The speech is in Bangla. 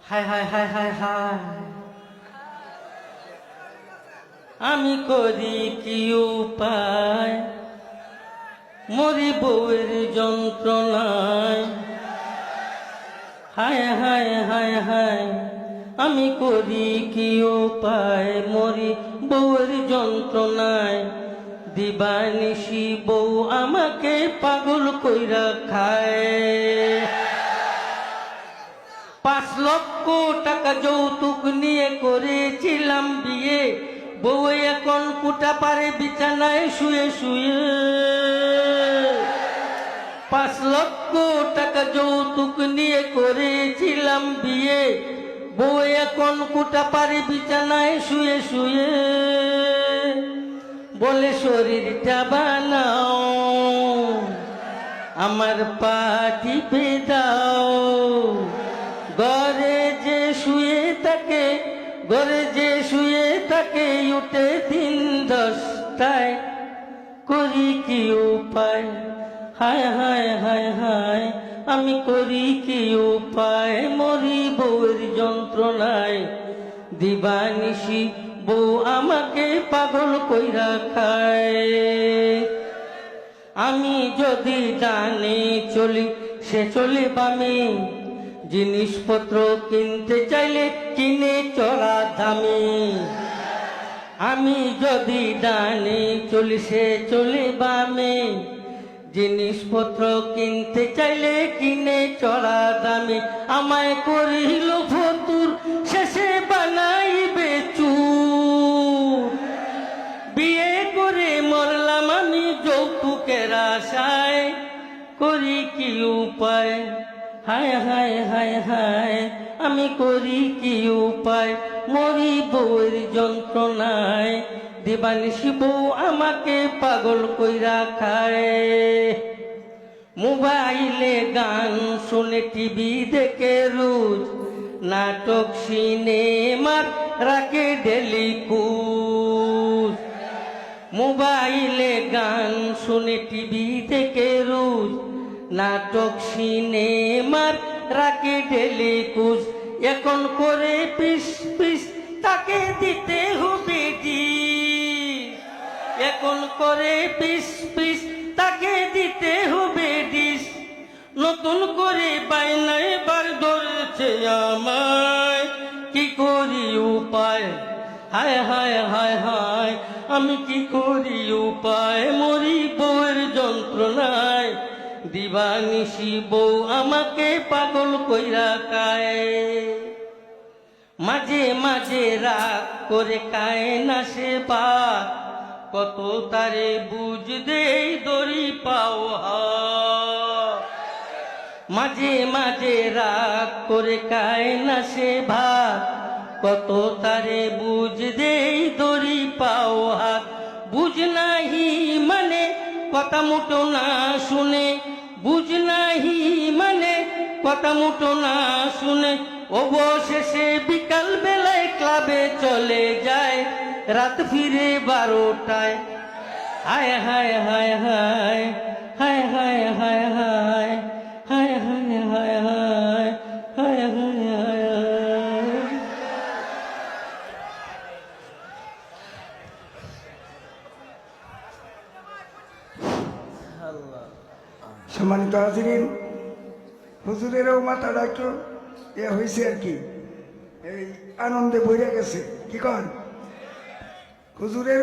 হায় হায় হায় হায় হায়, আমি করি কি উপায়, মরি বউয়ের যন্ত্রণায়। হায় হায় হায় হায়, আমি করি কি উপায়, মরি বউয়ের যন্ত্রণায়। দিবানিশি বউ আমাকে পাগল কইরা খায়। 5 লক্ষ টাকা যৌতুক নিয়ে করেছিলাম বিয়ে, বউ এখন কুটা পারে বিছানায় শুয়ে শুয়ে। 5 লক্ষ টাকা যৌতুক নিয়ে করেছিলাম বিয়ে, বউ এখন কুটা পারে বিছানায় শুয়ে শুয়ে। বলে শরীরটা বানাও, আমার পা টিপে দাও। ঘরে যে শুয়ে থাকে, ঘরে যে শুয়ে থাকে, উঠে 3-10টায়। করি কি উপায়, হায় হায় হায় হায়, আমি করি কি উপায়, মরি বউয়ের যন্ত্রণায়। দিবানিশি বউ আমাকে পাগল কইরা খায়। আমি যদি ডানে চলি, সে চলে বামে। জিনিসপত্র কিনতে চাইলে কিনে চড়া দামে। আমি যদি ডানে চলি, সে চলে বামে। জিনিসপত্র কিনতে চাইলে কিনে চড়া দামে। আমায় করিল ফতুর, শেষে বানাইবে চুর। বিয়ে করে মরলাম আমি যৌতুকের আশায়। করি কি উপায়, হায় হায় হায় হায়, আমি করি কি উপায়, মরি বউয়ের যন্ত্রণায়। দিবানিশি বউ আমাকে পাগল কইরা খায়। মোবাইলে গান শুনে, টিভি দেখে রোজ, নাটক সিনেমার রাখে ডেলি কুজ। মোবাইলে গান শুনে, টিভি দেখে রোজ, নাটক সিনেমার রাখে ডেলি কুজ। এখন করে পিস পিস, তাকে দিতে হবে ডিশ। এখন করে পিস পিস, তাকে দিতে হবে ডিশ। নতুন করে বায়না এবার ধরেছে আমায়, কি করি উপায়, হায় হায় হায় হায়, আমি কি করি উপায়, মরি বউয়ের যন্ত্রণায়। দিবানিশি বউ আমাকে পাগল কইরা খায়। মাঝে মাঝে রাগ করে খায় না সে ভাত, কত তারে বুঝ দেই দড়ি পাও হাত। মাঝে মাঝে রাগ করে খায় না সে ভাত, কত তারে বুঝ দেই দড়ি পাও হাত। বুঝ নাহি মানে কথা মুটো না শুনে, বুঝ নাহি মানে কথা মুটো না শুনে। অবশেষে বিকাল বেলায় ক্লাবে চলে যায়, রাত ফিরে 12টায়। হায় হায় হায় হায়, হায় হায় হায় হায়, হায় হায় হায় হায়, হায় হায় হায় হায়। সম্মানিত হাজিরিন, হুজুরেরও মাথাটা একটু হয়েছে আর কি, এই আনন্দে বইরে গেছে। কি কন হুজুরের